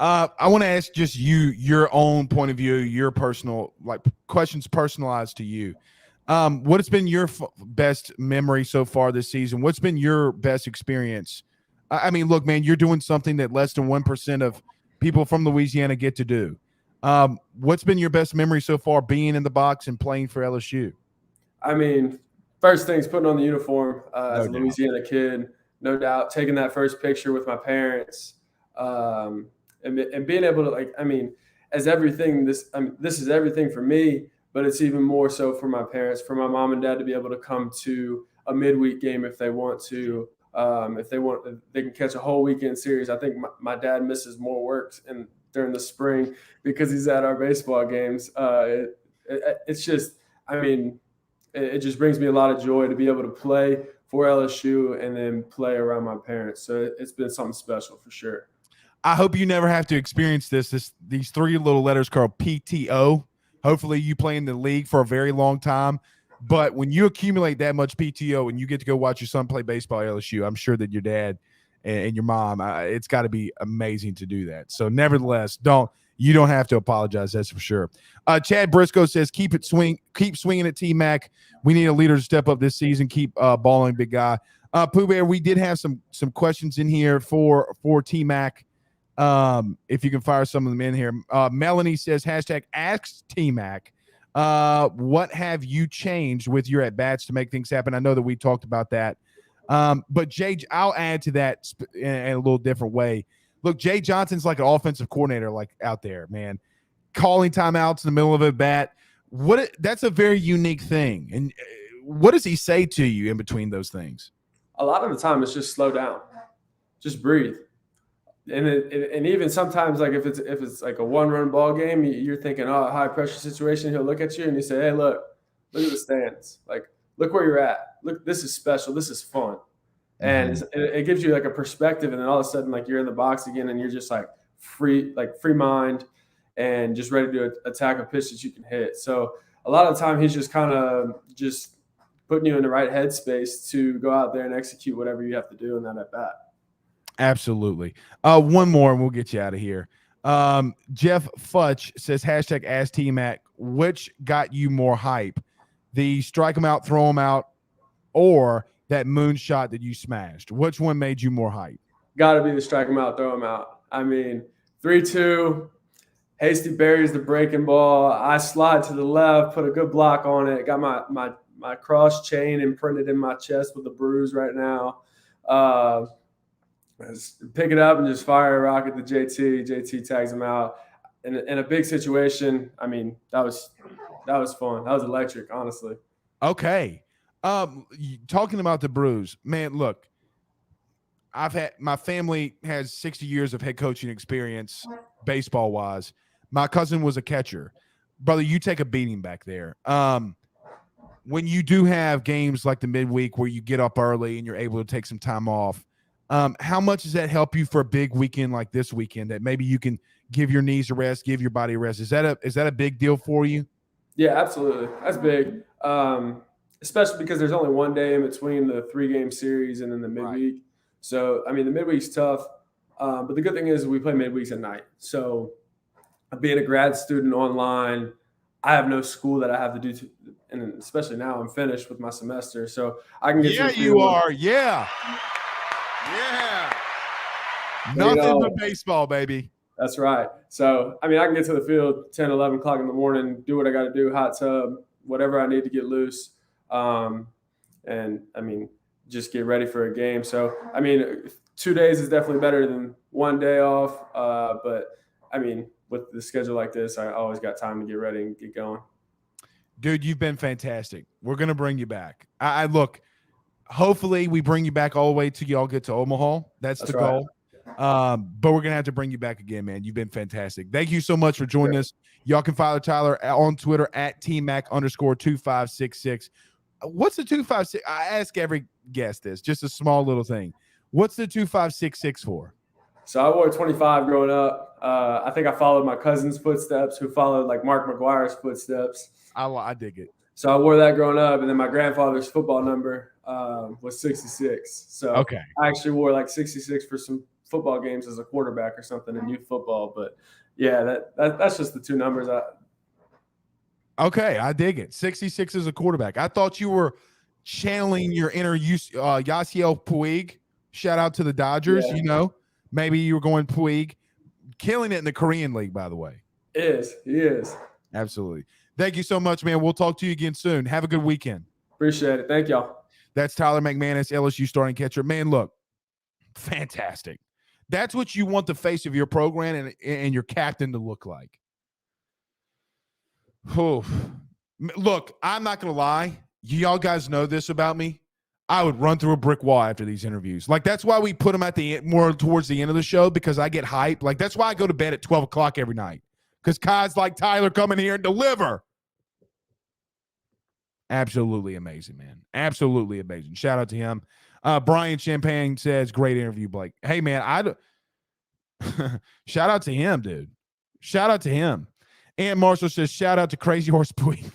I want to ask just your own point of view, your personal, like, questions personalized to you. What has been your best memory so far this season? What's been your best experience? Look, man, you're doing something that less than 1% of people from Louisiana get to do. What's been your best memory so far being in the box and playing for LSU? First thing's putting on the uniform as a Louisiana kid, no doubt. Taking that first picture with my parents, and being able to, as everything, this is everything for me, but it's even more so for my parents, for my mom and dad to be able to come to a midweek game if they want to. If they can catch a whole weekend series. I think my dad misses more work during the spring because he's at our baseball games. It's just, it just brings me a lot of joy to be able to play for LSU and then play around my parents. So it's been something special for sure. I hope you never have to experience these 3 little letters called PTO. Hopefully you play in the league for a very long time. But when you accumulate that much PTO and you get to go watch your son play baseball at LSU, I'm sure that your dad and your mom, it's got to be amazing to do that. So nevertheless, you don't have to apologize. That's for sure. Chad Briscoe says, keep swinging at T-Mac. We need a leader to step up this season. Keep balling, big guy. Pooh Bear, we did have some questions in here for T-Mac. If you can fire some of them in here. Melanie says, #asks T-Mac. What have you changed with your at-bats to make things happen? I know that we talked about that. But Jay, I'll add to that in a little different way. Look, Jay Johnson's like an offensive coordinator, like, out there, man, calling timeouts in the middle of a bat. That's a very unique thing. And what does he say to you in between those things? A lot of the time it's just slow down, just breathe. And even sometimes, like, if it's like a 1-run ball game, you're thinking, oh, high pressure situation. He'll look at you and he say, hey, look at the stands. Like, look where you're at. Look, this is special. This is fun. And it gives you like a perspective. And then all of a sudden, like, you're in the box again and you're just like free mind and just ready to attack a pitch that you can hit. So a lot of the time he's just kind of just putting you in the right headspace to go out there and execute whatever you have to do in that at bat. Absolutely. One more and we'll get you out of here. Jeff Futch says, #ask T-Mac. Which got you more hype? The strike him out, throw him out, or that moonshot that you smashed? Which one made you more hype? Got to be the strike him out, throw him out. 3-2, Hasty buries the breaking ball. I slide to the left, put a good block on it. Got my cross chain imprinted in my chest with a bruise right now. Pick it up and just fire a rocket to JT. JT tags him out. In a big situation, that was fun. That was electric, honestly. Okay. Talking about the bruise, man, look, my family has 60 years of head coaching experience baseball wise. My cousin was a catcher. Brother, you take a beating back there. When you do have games like the midweek where you get up early and you're able to take some time off, how much does that help you for a big weekend like this weekend that maybe you can give your knees a rest, give your body a rest? Is that a big deal for you? Yeah, absolutely. That's big. Especially because there's only one day in between the 3-game series and then the midweek. Right. So, the midweek's tough. But the good thing is we play midweeks at night. So being a grad student online, I have no school that I have to do and especially now I'm finished with my semester. So I can get to the field. You are. Yeah. Nothing but baseball, baby. That's right. So, I can get to the field 10, 11 o'clock in the morning, do what I got to do, hot tub, whatever I need to get loose. And just get ready for a game. So, 2 days is definitely better than 1 day off. But I mean, with the schedule like this, I always got time to get ready and get going. Dude, you've been fantastic. We're going to bring you back. I look, hopefully we bring you back all the way till y'all get to Omaha. That's the right. goal. But we're going to have to bring you back again, man. You've been fantastic. Thank you so much for joining us. Y'all can follow Tyler on Twitter at TMac_2566. What's the 256? I ask every guest this, just a small little thing. What's the 2566 for? So I wore 25 growing up. I think I followed my cousin's footsteps, who followed like Mark McGuire's footsteps. I dig it. So I wore that growing up, and then my grandfather's football number was 66. So okay. I actually wore like 66 for some football games as a quarterback or something in youth football. But yeah, that's just the two numbers. Okay, I dig it. 66 as a quarterback. I thought you were channeling your inner Yasiel Puig. Shout out to the Dodgers. Yeah. You know, maybe you were going Puig, killing it in the Korean League, by the way. He is. Absolutely. Thank you so much, man. We'll talk to you again soon. Have a good weekend. Appreciate it. Thank y'all. That's Tyler McManis, LSU starting catcher. Man, look, fantastic. That's what you want the face of your program and your captain to look like. Oh, look, I'm not going to lie. Y'all guys know this about me. I would run through a brick wall after these interviews. Like, that's why we put them at the more towards the end of the show, because I get hyped. Like, that's why I go to bed at 12 o'clock every night, because guys like Tyler come in here and deliver. Absolutely amazing, man. Absolutely amazing. Shout out to him. Brian Champagne says, great interview, Blake. Hey, man, shout out to him, dude. Shout out to him. And Marshall says, shout out to Crazy Horse Puig.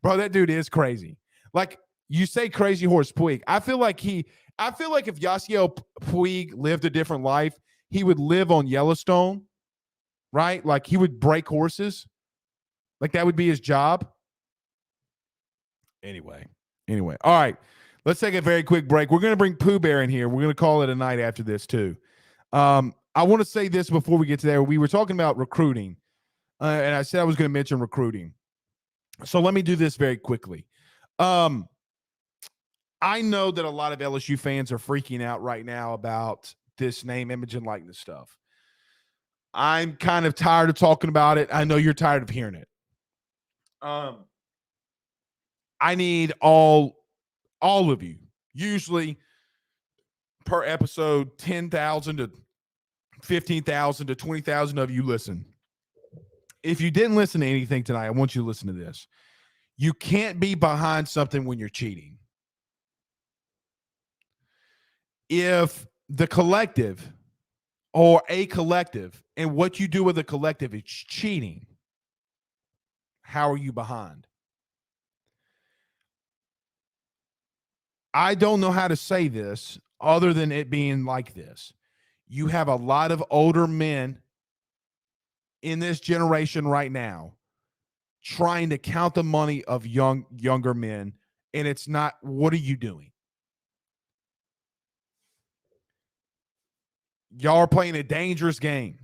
Bro, that dude is crazy. Like, you say Crazy Horse Puig. I feel like if Yasiel Puig lived a different life, he would live on Yellowstone, right? Like, he would break horses. Like, that would be his job. Anyway. All right. Let's take a very quick break. We're going to bring Pooh Bear in here. We're going to call it a night after this, too. I want to say this before we get to there. We were talking about recruiting, and I said I was going to mention recruiting. So let me do this very quickly. I know that a lot of LSU fans are freaking out right now about this name, image, and likeness stuff. I'm kind of tired of talking about it. I know you're tired of hearing it. I need all of you, usually per episode, 10,000 to 15,000 to 20,000 of you listen. If you didn't listen to anything tonight, I want you to listen to this. You can't be behind something when you're cheating. If the collective or a collective and what you do with a collective is cheating, how are you behind? I don't know how to say this other than it being like this. You have a lot of older men in this generation right now trying to count the money of younger men, and it's not, what are you doing? Y'all are playing a dangerous game.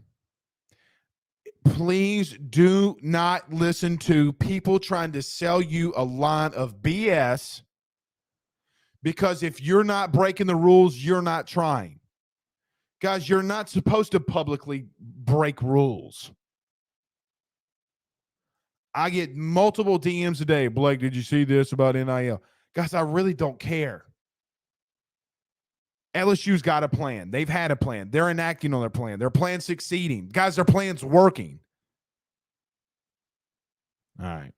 Please do not listen to people trying to sell you a line of BS, because if you're not breaking the rules, you're not trying. Guys, you're not supposed to publicly break rules. I get multiple DMs a day. Blake, did you see this about NIL? Guys, I really don't care. LSU's got a plan. They've had a plan. They're enacting on their plan. Their plan's succeeding. Guys, their plan's working. All right.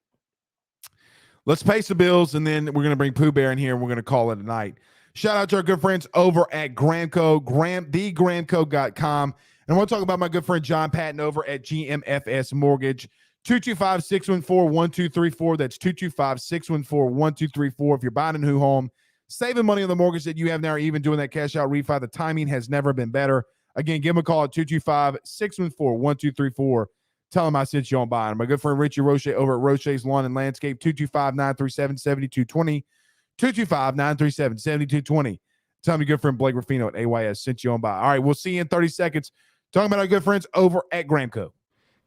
Let's pay some bills, and then we're going to bring Pooh Bear in here, and we're going to call it a night. Shout out to our good friends over at Gramco, thegramco.com. And I want to talk about my good friend John Patton over at GMFS Mortgage. 225-614-1234. That's 225-614-1234. If you're buying a new home, saving money on the mortgage that you have now, or even doing that cash out refi, the timing has never been better. Again, give them a call at 225-614-1234. Tell them I sent you on buying. My good friend Richie Roche over at Roche's Lawn and Landscape, 225-937-7220. 225-937-7220. Tell me good friend Blake Ruffino at AYS sent you on by. All right, we'll see you in 30 seconds. Talking about our good friends over at Gramco.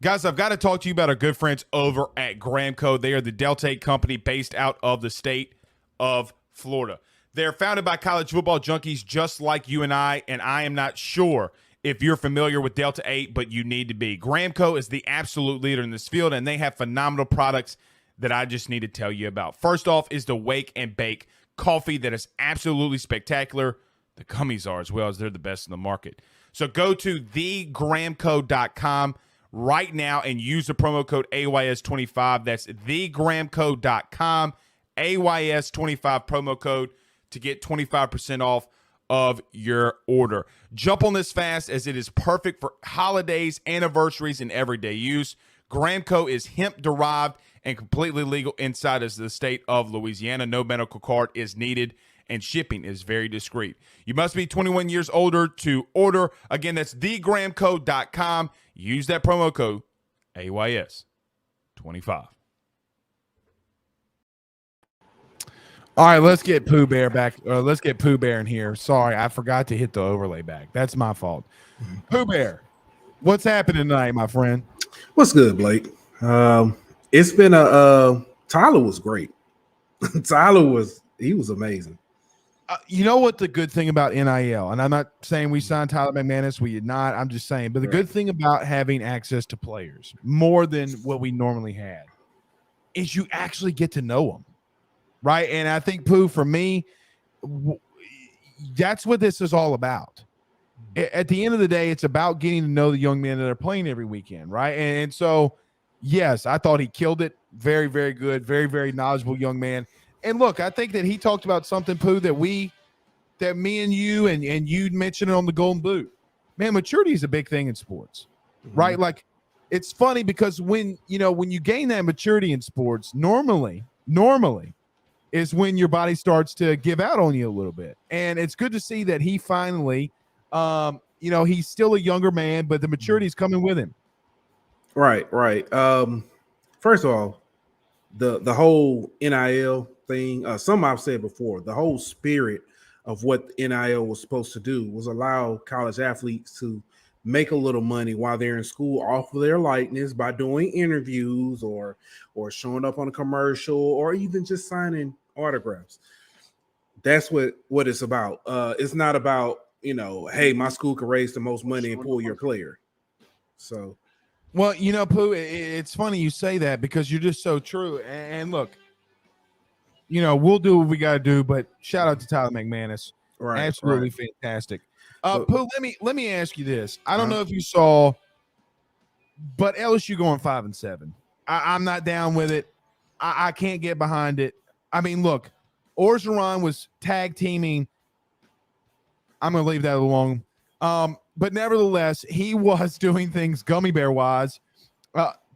Guys, I've got to talk to you about our good friends over at Gramco. They are the Delta 8 company based out of the state of Florida. They're founded by college football junkies just like you and I am not sure if you're familiar with Delta 8, but you need to be. Gramco is the absolute leader in this field, and they have phenomenal products that I just need to tell you about. First off is the Wake and Bake coffee that is absolutely spectacular. The gummies are as well, as they're the best in the market. So go to thegramco.com right now and use the promo code AYS25. That's thegramco.com, AYS25 promo code to get 25% off of your order. Jump on this fast, as it is perfect for holidays, anniversaries, and everyday use. Gramco is hemp-derived and completely legal inside of the state of Louisiana. No medical card is needed, and shipping is very discreet. You must be 21 years older to order. Again, that's thegramco.com. Use that promo code AYS25. All right, let's get Pooh Bear back. Let's get Pooh Bear in here. Sorry, I forgot to hit the overlay back. That's my fault. Pooh Bear, what's happening tonight, my friend? What's good, Blake? It's been Tyler was great. He was amazing. You know what the good thing about NIL, and I'm not saying we signed Tyler McManis, we did not. I'm just saying, but the good thing about having access to players more than what we normally had is you actually get to know them. Right. And I think, Pooh, for me, that's what this is all about. At the end of the day, it's about getting to know the young men that are playing every weekend. Right. And so, yes, I thought he killed it. Very, very good. Very, very knowledgeable young man. And look, I think that he talked about something, Pooh, that me and you and you mentioned it on the Golden Boot. Man, maturity is a big thing in sports. Right. Like, it's funny because when you gain that maturity in sports, normally is when your body starts to give out on you a little bit. And it's good to see that he finally, he's still a younger man, but the maturity is coming with him. Right. First of all, the whole NIL thing, some I've said before, the whole spirit of what NIL was supposed to do was allow college athletes to make a little money while they're in school off of their likeness by doing interviews or showing up on a commercial or even just signing autographs. That's what it's about. It's not about, hey, my school can raise the most money and pull your player. So, well, Pooh, it's funny you say that because you're just so true. And look, we'll do what we got to do, but shout out to Tyler McManis. Right. Absolutely fantastic. Pooh, let me ask you this. I don't know if you saw, but LSU going 5-7. I'm not down with it. I can't get behind it. I mean, look, Orgeron was tag teaming. I'm going to leave that alone. But nevertheless, he was doing things gummy bear wise.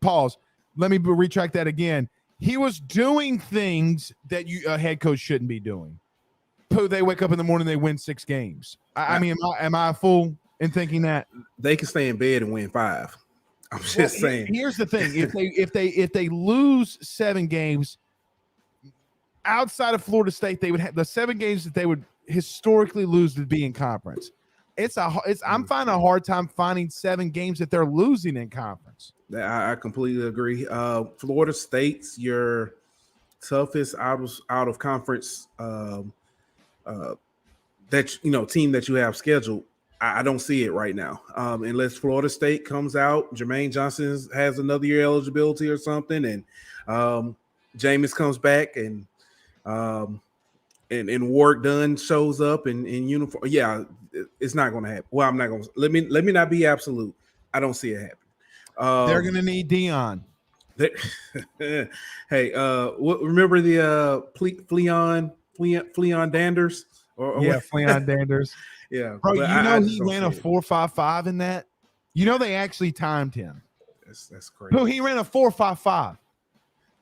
Pause. Let me retract that again. He was doing things that a head coach shouldn't be doing. Pooh, they wake up in the morning, they win 6 games. I mean, am I a fool in thinking that they can stay in bed and win 5? I'm just saying. Here's the thing: if they lose 7 games outside of Florida State, they would have the 7 games that they would historically lose to be in conference. I'm finding a hard time finding 7 games that they're losing in conference. I completely agree. Florida State's your toughest out of conference team that you have scheduled. I don't see it right now. Unless Florida State comes out, Jermaine Johnson has another year eligibility or something, and Jameis comes back and Ward Dunn shows up in uniform. Yeah, it's not going to happen. Well, I'm not going to let me not be absolute. I don't see it happen. They're going to need Dion. Hey, remember the Fleon Danders? Fleon Danders. Yeah, bro. He ran a 4.55 in that. They actually timed him. That's crazy. Who he ran a 4.55.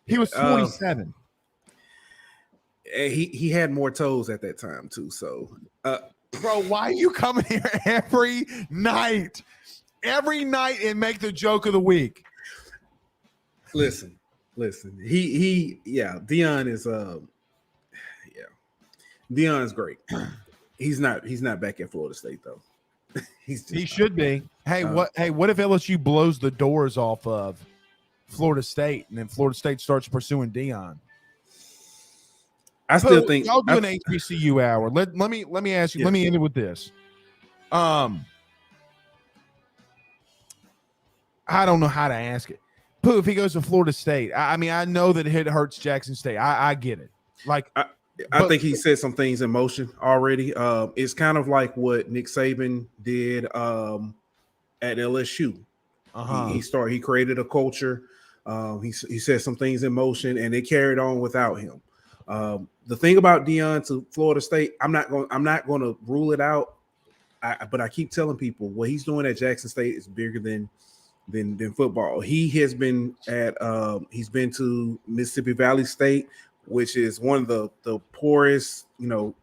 He was 47. He had more toes at that time too. So, bro, why are you coming here every night and make the joke of the week? Listen. Dion is Dion is great. He's not back at Florida State though. He should be. Hey, what if LSU blows the doors off of Florida State and then Florida State starts pursuing Dion? I still think y'all do an HBCU hour. Let me ask you. Yeah. Let me end it with this. I don't know how to ask it. Pooh, if he goes to Florida State, I mean, I know that it hurts Jackson State. I get it. Like, I think he set some things in motion already. It's kind of like what Nick Saban did at LSU. He created a culture. He set some things in motion, and it carried on without him. The thing about Deion to Florida State, I'm not going to rule it out. But I keep telling people what he's doing at Jackson State is bigger than football. He has been he's been to Mississippi Valley State, which is one of the poorest,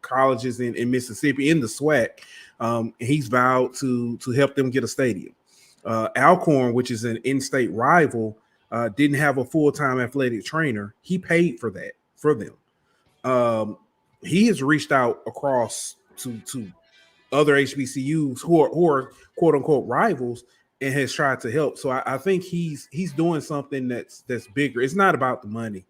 colleges in Mississippi in the SWAC. He's vowed to help them get a stadium. Alcorn, which is an in-state rival, didn't have a full-time athletic trainer. He paid for that for them. He has reached out across to other HBCUs who are quote unquote rivals and has tried to help. So I think he's doing something that's bigger. It's not about the money.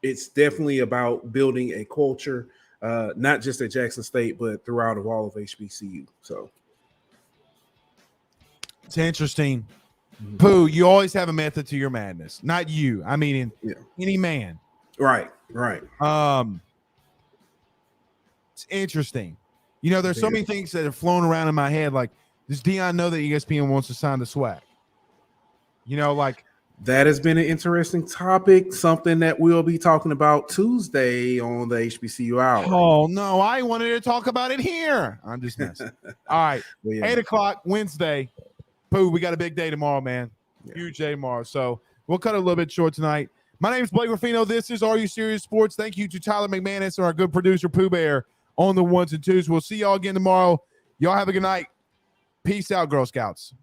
It's definitely about building a culture, not just at Jackson State, but throughout all of HBCU. So it's interesting. Mm-hmm. Pooh, you always have a method to your madness. Not you. I mean, any man. Right. It's interesting. There's so many things that have flown around in my head. Like, does Deion know that ESPN wants to sign the SWAC? That has been an interesting topic, something that we'll be talking about Tuesday on the HBCU Hour. Oh, no, I wanted to talk about it here. I'm just messing. All right, 8 o'clock Wednesday. Pooh, we got a big day tomorrow, man. Yeah. Huge day tomorrow. So we'll cut it a little bit short tonight. My name is Blake Ruffino. This is Are You Serious Sports. Thank you to Tyler McManis and our good producer, Pooh Bear, on the ones and twos. We'll see y'all again tomorrow. Y'all have a good night. Peace out, Girl Scouts.